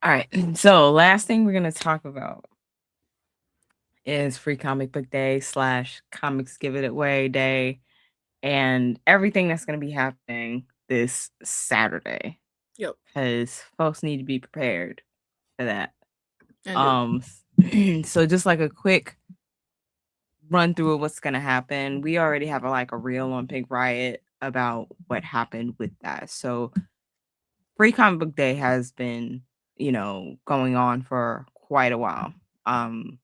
All right. So last thing we're gonna talk about is Free Comic Book Day slash Comics Give It Away Day and everything that's gonna be happening this Saturday. Yep, Because folks need to be prepared for that. I do. Um so just like a quick run through of what's gonna happen. We already have a reel on Pink Riot about what happened with that. So Free Comic Book Day has been, going on for quite a while. Um,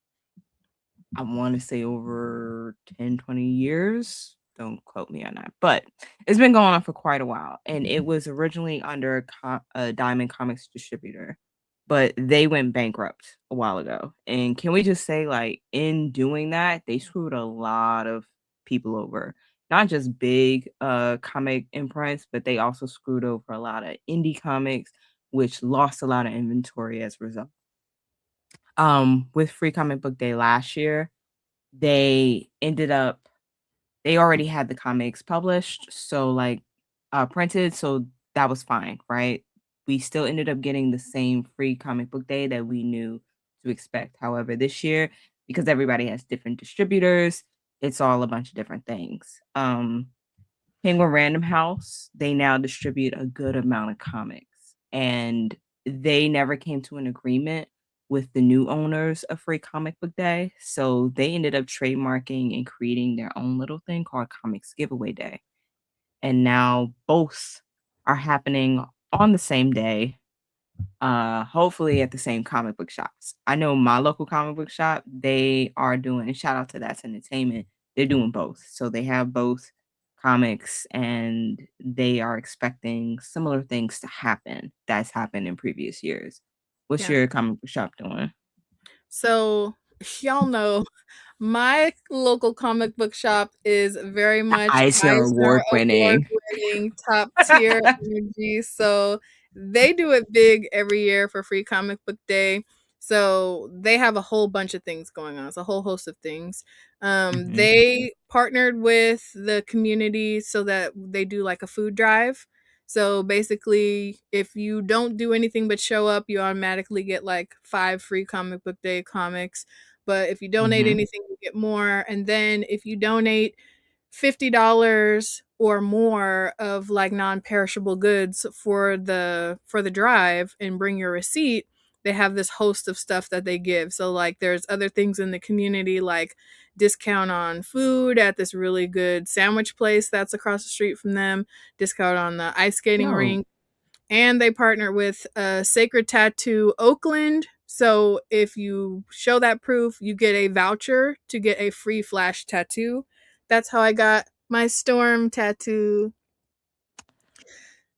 I want to say over 10, 20 years. Don't quote me on that. But it's been going on for quite a while. And it was originally under a Diamond Comics distributor, but they went bankrupt a while ago. And can we just say, like, in doing that, they screwed a lot of people over. Not just big comic imprints, but they also screwed over a lot of indie comics, which lost a lot of inventory as a result. With Free Comic Book Day last year, they ended up they already had the comics published, so, printed, so that was fine, right? We still ended up getting the same Free Comic Book Day that we knew to expect. However, this year, because everybody has different distributors, it's all a bunch of different things. Penguin Random House, they now distribute a good amount of comics, and they never came to an agreement with the new owners of Free Comic Book Day, so they ended up trademarking and creating their own little thing called Comics Giveaway Day, and now both are happening on the same day, hopefully at the same comic book shops. I know my local comic book shop, they are doing, and shout out to That's Entertainment, they're doing both. So they have both comics and they are expecting similar things to happen that's happened in previous years. What's Yeah. your comic book shop doing? So, y'all know my local comic book shop is very The much Eisner Eisner Award award winning. winning top tier energy. So they do it big every year for Free Comic Book Day. So they have a whole bunch of things going on. It's a whole host of things. Mhm. They partnered with the community so that they do like a food drive. So basically, if you don't do anything but show up, you automatically get like 5 free comic book day comics. But if you donate Mhm. anything, you get more. And then if you donate $50 or more of like non-perishable goods for the drive and bring your receipt, they have this host of stuff that they give. So like there's other things in the community like discount on food at this really good sandwich place that's across the street from them, discount on the ice skating Yo. rink, and they partner with Sacred Tattoo Oakland. So if you show that proof, you get a voucher to get a free flash tattoo. That's how I got my storm tattoo.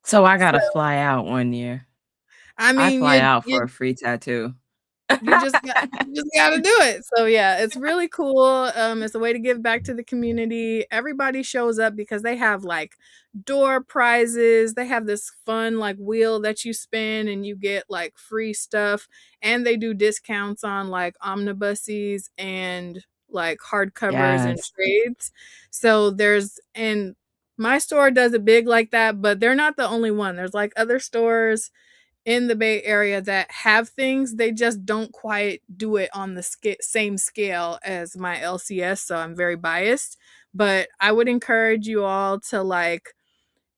So I So gotta fly out one year. I I mean, fly you out for you a free tattoo. you just got to do it. So yeah, it's really cool. It's a way to give back to the community. Everybody shows up because they have like door prizes. They have this fun like wheel that you spin and you get like free stuff. And they do discounts on like omnibuses and like hardcovers and Yes. trades. So and my store does it big like that, but they're not the only one. There's like other stores in the Bay Area that have things. They just don't quite do it on the same scale as my LCS. So I'm very biased. But I would encourage you all to like,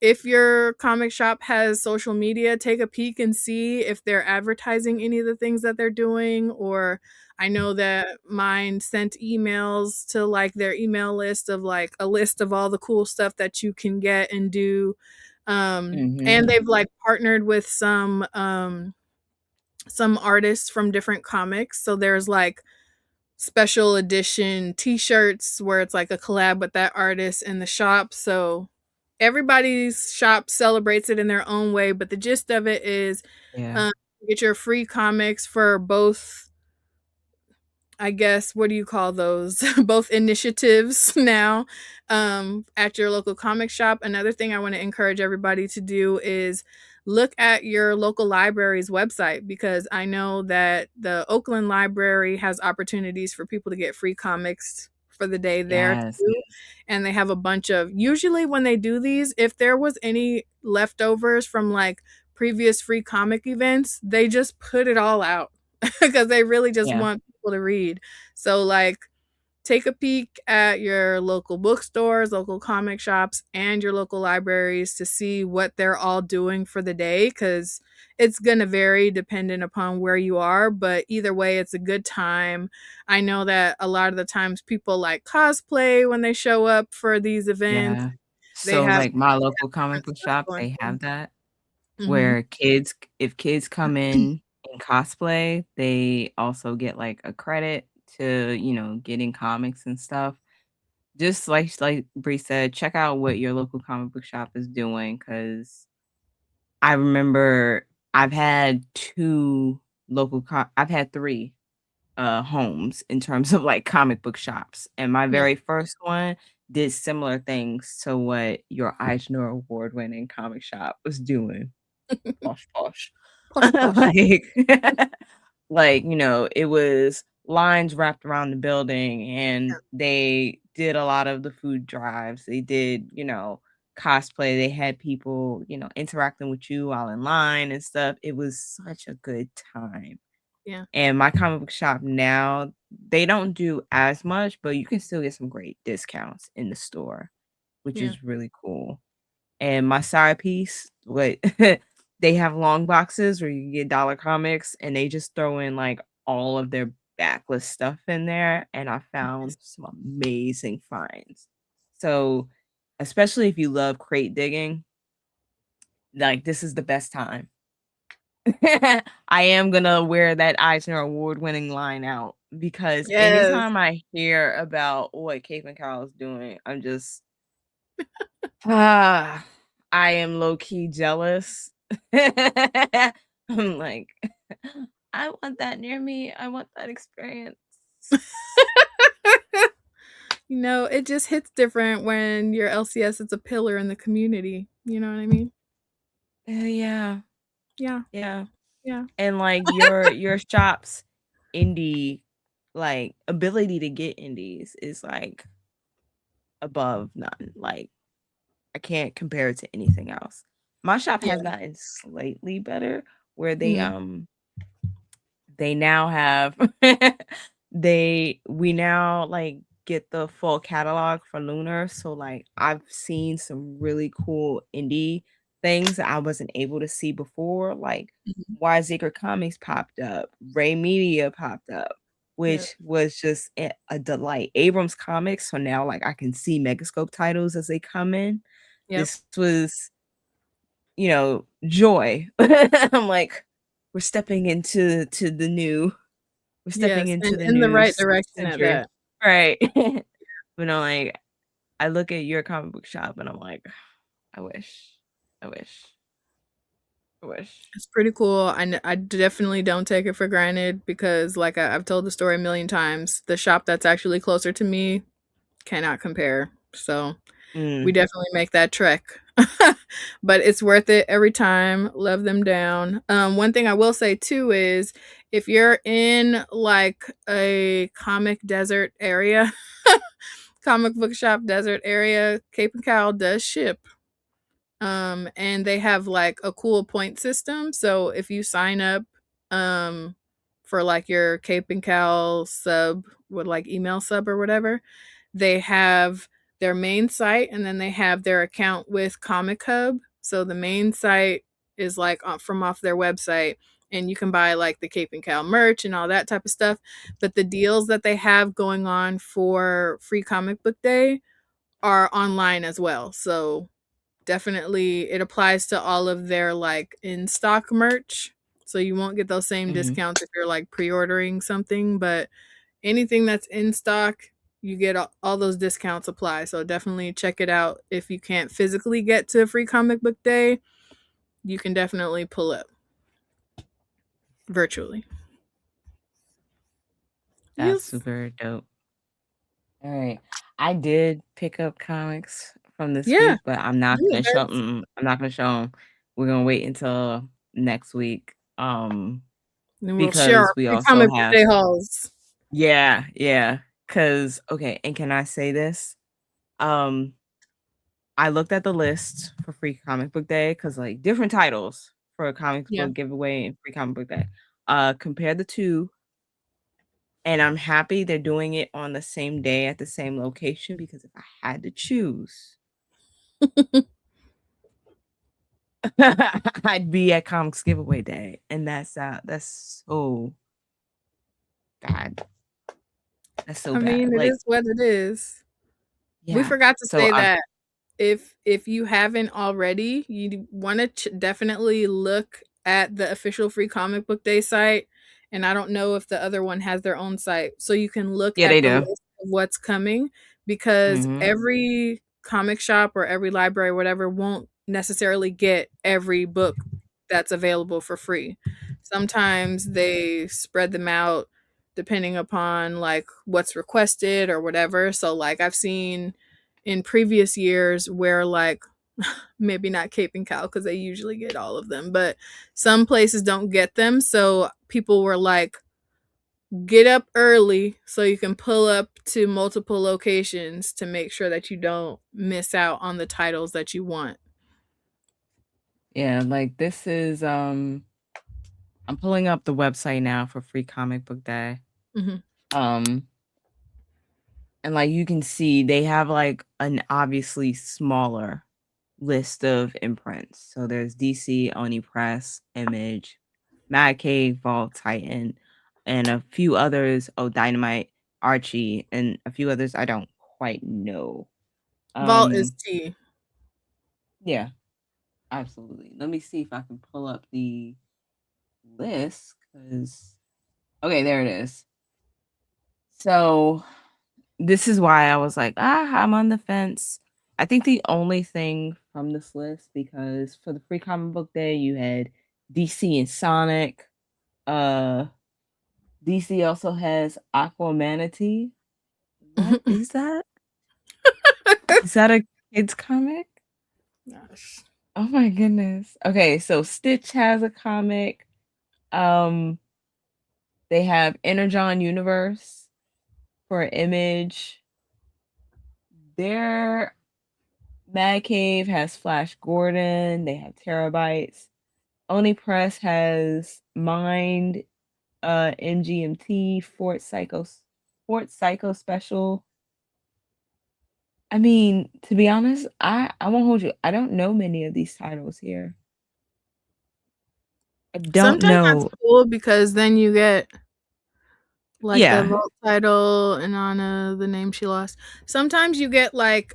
if your comic shop has social media, take a peek and see if they're advertising any of the things that they're doing. Or I know that mine sent emails to like their email list of like a list of all the cool stuff that you can get and do. And Mhm. they've like partnered with some artists from different comics. So there's like special edition t-shirts where it's like a collab with that artist in the shop. So everybody's shop celebrates it in their own way, but the gist of it is Yeah. um, get your free comics for both, I guess, what do you call those? Both initiatives now at your local comic shop. Another thing I want to encourage everybody to do is look at your local library's website, because I know that the Oakland Library has opportunities for people to get free comics for the day there Yes. too. And they have a bunch of, usually when they do these, if there was any leftovers from like previous free comic events, they just put it all out because they really just Yeah. want people to read. So like take a peek at your local bookstores, local comic shops, and your local libraries to see what they're all doing for the day because it's going to vary depending upon where you are. But either way, it's a good time. I know that a lot of the times people like cosplay when they show up for these events. Yeah. They So, have like, my local comic different book stuff shop, going they on. have that Mm-hmm. where if kids come in cosplay, they also get, like, a credit to, getting comics and stuff. Just like Bree said, check out what your local comic book shop is doing because I remember I've had 3 homes in terms of, like, comic book shops, and my Yeah. very first one did similar things to what your Eisner Award-winning comic shop was doing. Posh, posh. Posh posh. Like like, it was lines wrapped around the building, and they did a lot of the food drives. They did, cosplay. They had people, interacting with you while in line and stuff. It was such a good time. Yeah. And my comic book shop now, they don't do as much, but you can still get some great discounts in the store, which Yeah. is really cool. And my side piece, what they have long boxes where you can get dollar comics and they just throw in like all of their backlist stuff in there. And I found some amazing finds. So, especially if you love crate digging, like this is the best time. I am gonna wear that Eisner Award winning line out because Yes. anytime I hear about what Cape and Carol is doing, I'm just I am low key jealous. I'm like, I want that near me. I want that experience. It just hits different when your LCS is a pillar in the community. You know what I mean? Yeah, Yeah. yeah. Yeah. And like your shop's indie like ability to get indies is like above none. Like I can't compare it to anything else. My shop Yeah. has gotten slightly better where Mhm. they now have we now like get the full catalog for Lunar. So like I've seen some really cool indie things that I wasn't able to see before. Like Mhm. Wiseacre Comics popped up, Ray Media popped up, Yep. which was just a delight. Abrams Comics, so now like I can see Megascope titles as they come in. Yep. This was joy. I'm like, we're stepping Yes, and into the in the new right direction at century. that. Right. But no, like, I look at your comic book shop and I'm like, I wish, I wish, I wish. It's pretty cool. I definitely don't take it for granted because, like I've told the story a million times, the shop that's actually closer to me cannot compare. So we Mm, definitely make that trek. But it's worth it every time. Love them down. One thing I will say too is if you're in like a comic desert area, comic book shop desert area, Cape and Cow does ship. And they have like a cool point system. So if you sign up um for like your Cape and Cal sub with like email sub or whatever, they have their main site and then they have their account with Comic Hub. So the main site is like from off their website and you can buy like the Cape and Cal merch and all that type of stuff. But the deals that they have going on for free comic book day are online as well. So definitely it applies to all of their like in stock merch. So you won't get those same mhm. discounts if you're like pre-ordering something, but anything that's in stock, you get all those discounts apply. So definitely check it out. If you can't physically get to free comic book day, you can definitely pull up virtually. That's Yes. super dope. All right. I did pick up comics from this Yeah. week, but I'm not Do gonna it, show. babes. I'm not gonna show them. We're gonna wait until next week. And we'll share Because our we free also comic book have day hauls. yeah, yeah. Cause okay, and can I say this? Um, I looked at the list for free comic book day because like different titles for a comics Yeah. book giveaway and free comic book day. Compare the two, and I'm happy they're doing it on the same day at the same location because if I had to choose, I'd be at comics giveaway day, and that's so bad. That's so I bad. mean, it Like, is what it is. We yeah. forgot to So say I'm that if you haven't already, you want to definitely look at the official Free Comic Book Day site. And I don't know if the other one has their own site, so you can look yeah, they at the do. list of what's coming because Mhm. every comic shop or every library, whatever, won't necessarily get every book that's available for free. Sometimes they spread them out depending upon like what's requested or whatever. So like I've seen in previous years where like maybe not Cape and Cow because they usually get all of them, but some places don't get them. So people were like, get up early so you can pull up to multiple locations to make sure that you don't miss out on the titles that you want. Yeah, like this is I'm pulling up the website now for free comic book day. Hmm. Um and like you can see they have like an obviously smaller list of imprints. So there's DC, Oni Press, Image, Mad Cave, Vault, Titan, and a few others. Oh, Dynamite, Archie, and a few others I don't quite know. Vault is Um, T. yeah, absolutely. Let me see if I can pull up the list because okay, there it is. So this is why I was like, I'm on the fence. I think the only thing from this list, because for the free comic book day, you had DC and Sonic. Uh, DC also has Aqua Manatee. What is that? Is that a kid's comic? Gosh. Oh my goodness. Okay, so Stitch has a comic. Um, they have Energon Universe for Image. Their Mad Cave has Flash Gordon. They have Terabytes. Oni Press has Mind, MGMT, Fort Psycho Special. I mean, to be honest, I won't hold you. I don't know many of these titles here. I don't Sometimes that's know. cool because then you get like the Yeah, vault title and Anna, the name she lost. Sometimes you get like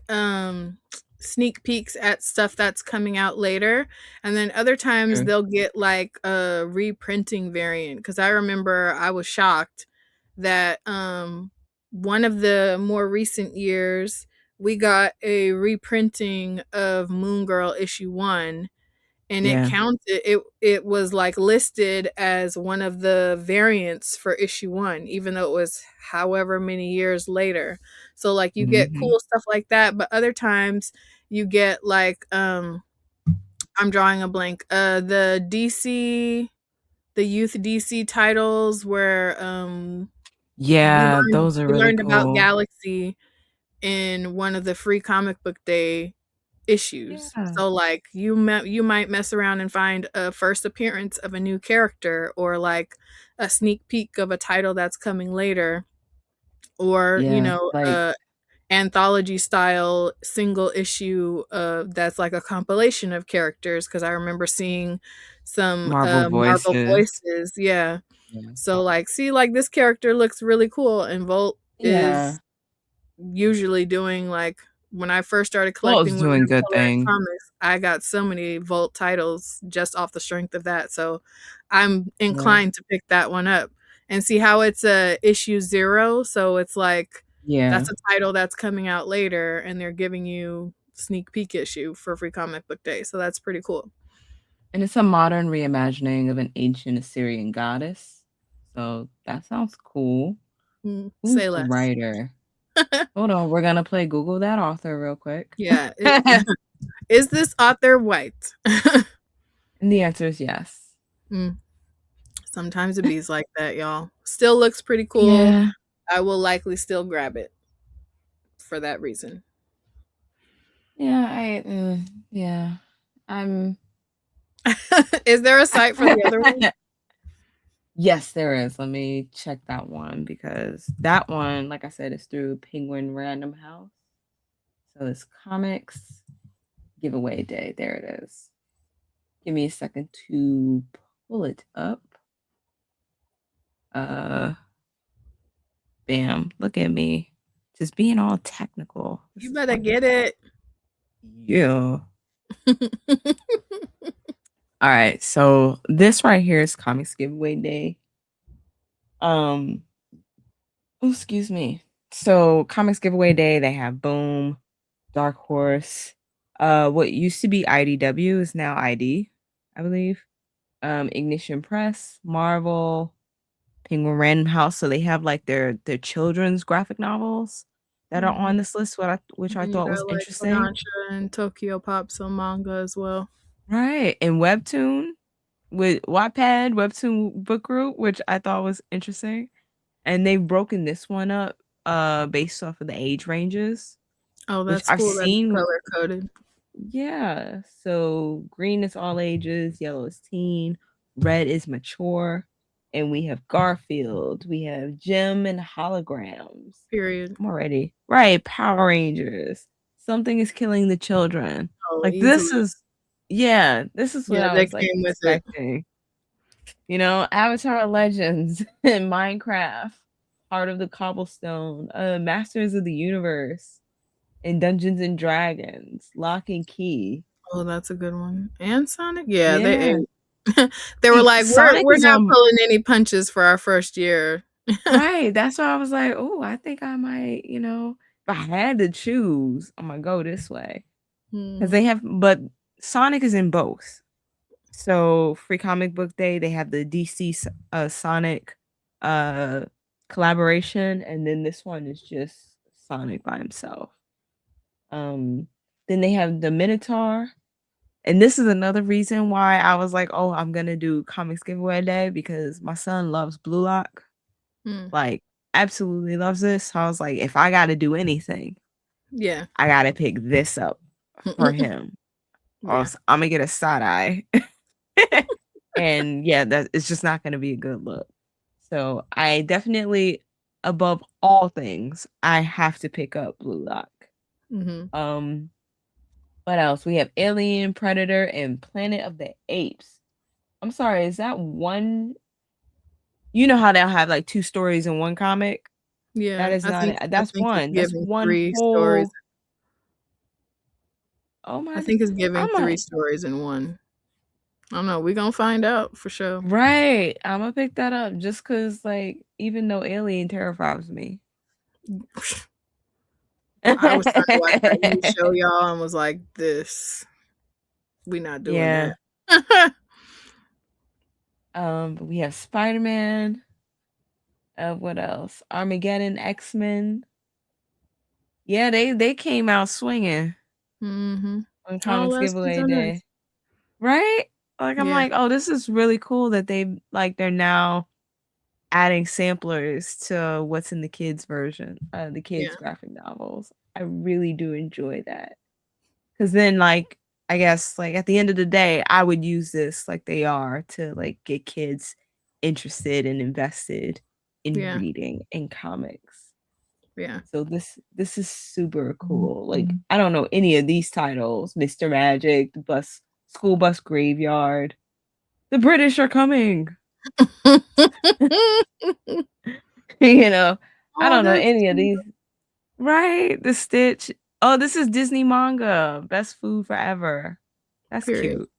sneak peeks at stuff that's coming out later, and then other times true. they'll get like a reprinting variant because I remember I was shocked that one of the more recent years we got a reprinting of Moon Girl issue 1, and it Yeah. counted it was like listed as one of the variants for issue 1 even though it was however many years later. So like you get Mhm. cool stuff like that, but other times you get like I'm drawing a blank, the DC, the youth DC titles where we Yeah, learned those are we really learned about cool. Galaxy in one of the free comic book day issues. Yeah. So like you might mess around and find a first appearance of a new character or like a sneak peek of a title that's coming later, or Yeah, like anthology style single issue that's like a compilation of characters because I remember seeing some Marble Marvel Voices. voices. Yeah. Yeah. So like see like this character looks really cool and Volt Yeah. is usually doing like when I first started Well, collecting it's Women doing of good Color in things. comics, I got so many Volt titles just off the strength of that. So I'm Yeah. inclined to pick that one up and see how it's a issue 0. So it's like Yeah. that's a title that's coming out later and they're giving you sneak peek issue for free comic book day. So that's pretty cool. And it's a modern reimagining of an ancient Assyrian goddess. So that sounds cool. Who's Say the less. writer? Hold on, we're gonna play Google that author real quick. Yeah. Is this author white? And the answer is yes. Mm, sometimes it bees like that, y'all. Still looks pretty cool. Yeah. I will likely still grab it for that reason. Yeah, yeah. I'm Is there a site for the other one? Yes, there is. Let me check that one because that one, like I said, is through Penguin Random House. So it's comics giveaway day. There it is. Give me a second to pull it up. Uh Bam. Look at me. Just being all technical. This You is better get wonderful. it. Yeah. All right. So this right here is comics giveaway day. Um, oh, excuse me. So comics giveaway day, they have Boom, Dark Horse. What used to be IDW is now ID, I believe. Ignition Press, Marvel, Penguin Random House. So they have like their children's graphic novels that are on Mhm. this list, which I And you thought was got like interesting. Kodansha and Tokyo Pop some manga as well. Right. And Webtoon with Wattpad, Webtoon book group, which I thought was interesting. And they've broken this one up based off of the age ranges, Oh, which that's I've cool that it's seen. color coded. Yeah. So green is all ages, yellow is teen, red is mature, and we have Garfield, we have Jim and holograms. Period. I'm already right. Power Rangers. Something is killing the children. Oh, Like this easily. is, yeah, this is what Yeah, I that was like came with it. expecting. Avatar Legends and Minecraft, Heart of the Cobblestone, Masters of the Universe, and Dungeons and Dragons, Lock and Key. Oh, that's a good one. And Sonic? Yeah, they Yeah. ate. They were See, like, Sonic we're is not on pulling any punches for our first year. right. That's why I was like, oh, I think I might, if I had to choose, I'm gonna go this way. Because Mhm. they have, but Sonic is in both. So Free Comic Book Day, they have the DC Sonic uh collaboration, and then this one is just Sonic by himself. Um, then they have the Minotaur, and this is another reason why I was like, oh, I'm gonna do comics giveaway day because my son loves Blue Lock, Mm. like absolutely loves this. So I was like, if I gotta do anything, Yeah. I gotta pick this up for him, or Yeah. else I'm gonna get a side eye. And yeah, that it's just not gonna be a good look. So I definitely, above all things, I have to pick up Blue Lock. Mhm. Um, what else? We have Alien, Predator, and Planet of the Apes. I'm sorry, is that one? You know how they'll have like two stories in one comic? That Yeah. is not it. I That's think it's one. That's giving one 3 stories. whole. Oh I my! think it's giving I'm 3 a stories in one. I don't know. We gonna find out for sure. right. I'm gonna pick that up just because, like, even though Alien terrifies me. I was trying to watch that new show, y'all, and was like, "This, we not doing Yeah. that." But we have Spider-Man. What else? Armageddon, X-Men. Yeah, they came out swinging Mhm. on Oh, Comics that's Giveaway so Day, nice. right? Like I'm Yeah. like, oh, this is really cool that they're now adding samplers to what's in the kids version, the kids Yeah. graphic novels. I really do enjoy that. Because then, like, I guess, like, at the end of the day, I would use this like they are to, like, get kids interested and invested in Yeah. reading and comics. Yeah. So this is super cool. Like, I don't know any of these titles. Mr. Magic, the School Bus Graveyard. The British are coming. You know, I Oh, don't know that's any of cute. these. Right? The Stitch. Oh, this is Disney manga. Best food forever. That's Period. cute.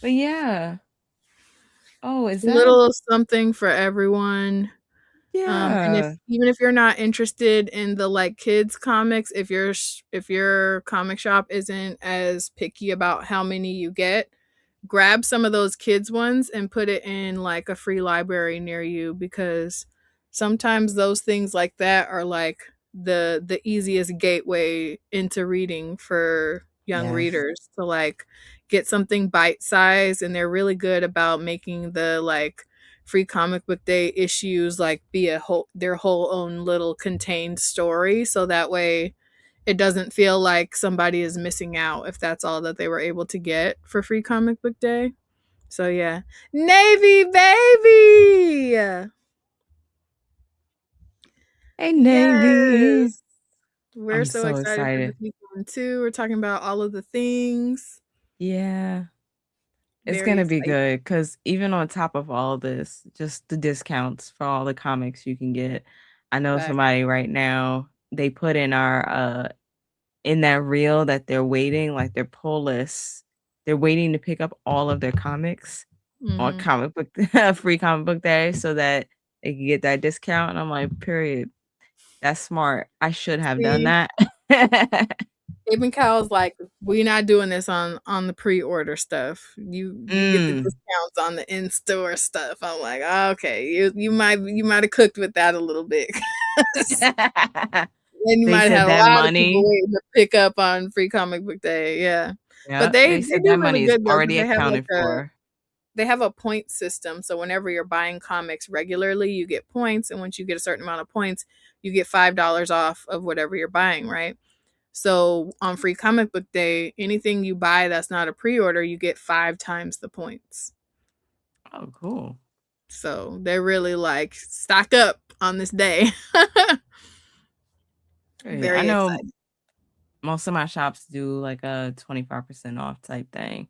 But yeah. Oh, is that Little something for everyone. And if yeah. even if you're not interested in the like kids comics, if your comic shop isn't as picky about how many you get, grab some of those kids ones and put it in like a free library near you because sometimes those things like that are like the easiest gateway into reading for young Yes. readers to like get something bite size, and they're really good about making the like free comic book day issues like be a whole their whole own little contained story, so that way it doesn't feel like somebody is missing out if that's all that they were able to get for free comic book day. So yeah, Navy baby. Hey, Navy. Yes. We're I'm so so excited for the excited. sequel one too. We're talking about all of the things. Yeah. It's Very gonna be excited. good because even on top of all this, just the discounts for all the comics you can get. I know Fact. somebody right now, they put in our in that reel that they're waiting, like their pull list, they're waiting to pick up all of their comics on Mhm. comic book free comic book day so that they can get that discount. And I'm like, period. That's smart. I should have done See, that. even Cal's like, "We're not doing this on the pre-order stuff. You get the Mm. discounts on the in-store stuff." I'm like, "Okay, you might have cooked with that a little bit." Then you They might said have a that lot of people money. waiting to pick up on free comic book day, yeah. But Yeah, they they they said do that really money is good though because already accounted for. they have a point system. So whenever you're buying comics regularly, you get points, and once you get a certain amount of points, you get $5 off of whatever you're buying, right? So on free comic book day, anything you buy that's not a pre-order, you get 5 times the points. Oh, cool. So they're really like stock up on this day. Great. I Very know excited. most of my shops do like a 25% off type thing.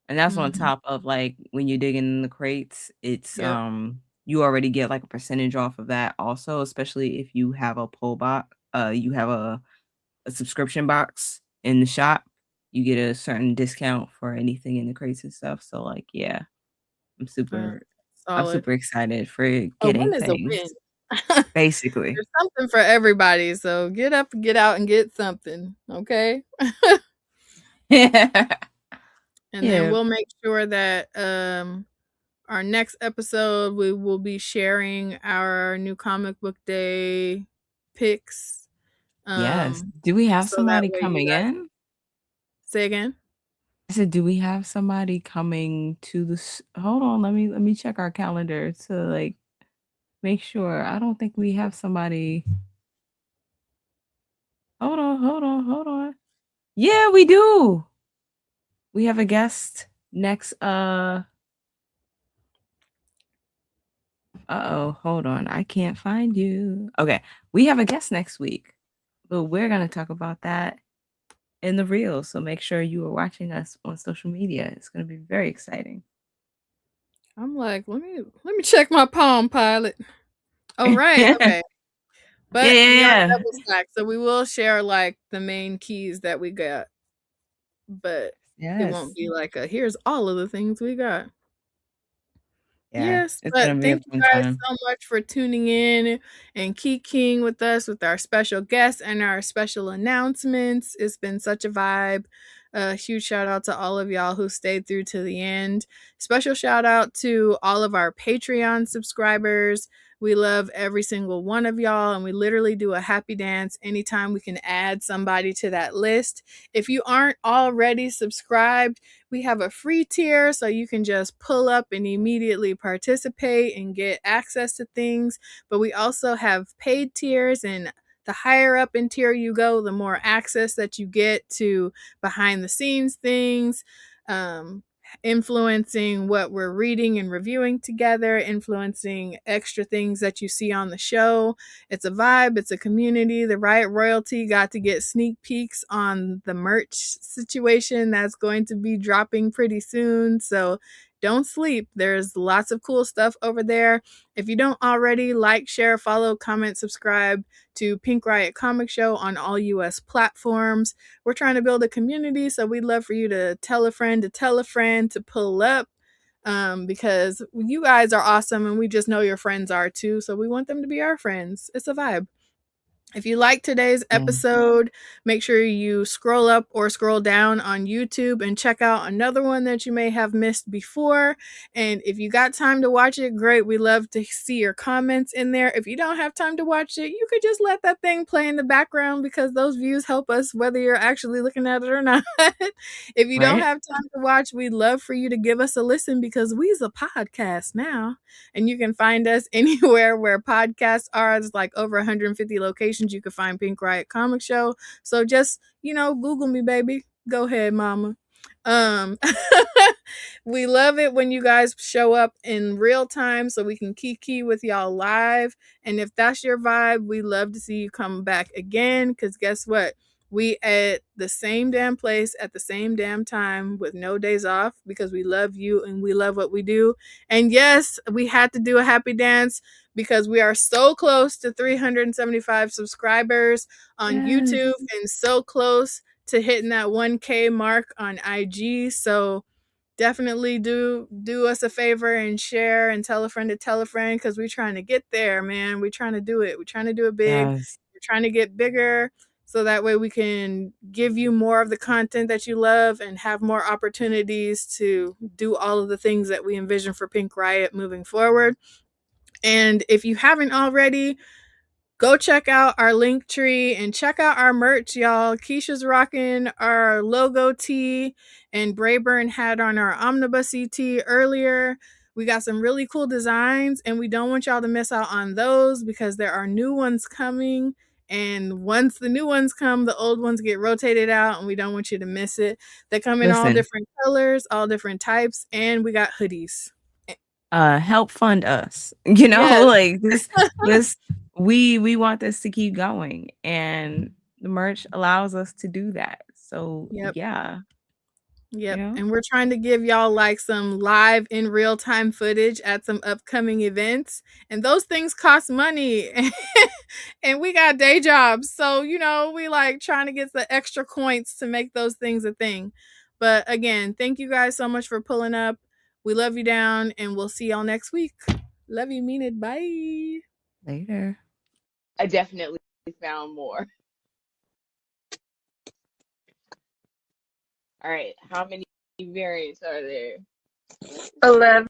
And that's on Mhm. top of like when you're digging in the crates, it's Yep. you already get like a percentage off of that also, especially if you have a pull box, you have a subscription box in the shop, you get a certain discount for anything in the crates and stuff. So like, yeah, I'm Uh, super I'm Solid. super excited for A getting win is a things. win. Basically. There's something for everybody, so get up, get out, and get something, okay? Yeah. And then Yeah. we'll make sure that our next episode we will be sharing our new comic book day picks. Yes. Do we have So that somebody way you coming guys in? say again. I said, do we have somebody coming to this? Hold on, let me check our calendar to like make sure. I don't think we have somebody. Hold on. Yeah, we do. We have a guest next uh-oh, hold on. I can't find you. Okay. We have a guest next week. But we're gonna talk about that in the reel. So make sure you are watching us on social media. It's gonna be very exciting. I'm like, let me check my Palm Pilot. Oh right, Yeah, okay. But yeah, we are yeah. double stacked, so we will share like the main keys that we got, but it won't Yes. be like a here's all of the things we got. Yeah, Yes, it's but gonna be a thank you fun guys time. so much for tuning in and keying with us with our special guests and our special announcements. It's been such a vibe. A huge shout out to all of y'all who stayed through to the end. Special shout out to all of our Patreon subscribers. We love every single one of y'all, and we literally do a happy dance anytime we can add somebody to that list. If you aren't already subscribed, we have a free tier so you can just pull up and immediately participate and get access to things. But we also have paid tiers, and the higher up in tier you go, the more access that you get to behind the scenes things, um, influencing what we're reading and reviewing together, influencing extra things that you see on the show. It's a vibe, it's a community. The Riot Royalty got to get sneak peeks on the merch situation that's going to be dropping pretty soon. So don't sleep. There's lots of cool stuff over there. If you don't already, like, share, follow, comment, subscribe to Pink Riot Comic Show on all US platforms. We're trying to build a community, so we'd love for you to tell a friend to tell a friend to pull up, because you guys are awesome and we just know your friends are too. So we want them to be our friends. It's a vibe. If you like today's Yeah. episode, make sure you scroll up or scroll down on YouTube and check out another one that you may have missed before. And if you got time to watch it, great. We love to see your comments in there. If you don't have time to watch it, you could just let that thing play in the background because those views help us whether you're actually looking at it or not. If you don't Right? have time to watch, we'd love for you to give us a listen because we's a podcast now. And you can find us anywhere where podcasts are. There's like over 150 locations locations you can find Pink Riot Comic Show. So just, Google me, baby. Go ahead, mama. Um we love it when you guys show up in real time so we can kiki with y'all live. And if that's your vibe, we love to see you come back again, because guess what? We at the same damn place at the same damn time with no days off, because we love you and we love what we do. And yes, we had to do a happy dance because we are so close to 375 subscribers on Yes. YouTube and so close to hitting that 1K mark on IG. So definitely do us a favor and share and tell a friend to tell a friend, because we're trying to get there, man. We're trying to do it. We're trying to do it big. Yes. We're trying to get bigger so that way we can give you more of the content that you love and have more opportunities to do all of the things that we envision for Pink Riot moving forward. And if you haven't already, go check out our link tree and check out our merch, y'all. Keisha's rocking our logo tee, and Brayburn had on our omnibus tee earlier. We got some really cool designs, and we don't want y'all to miss out on those because there are new ones coming. And once the new ones come, the old ones get rotated out, and we don't want you to miss it. They come in all Listen, different colors, all different types, and we got hoodies. help fund us. Yes. Like this we want this to keep going, and the merch allows us to do that. So Yep. yeah. Yep. And we're trying to give y'all like some live in real time footage at some upcoming events. And those things cost money. And we got day jobs. So, we like trying to get the extra coins to make those things a thing. But again, thank you guys so much for pulling up. We love you down, and we'll see y'all next week. Love you, mean it. Bye. Later. I definitely found more. All right, how many variants are there? 11.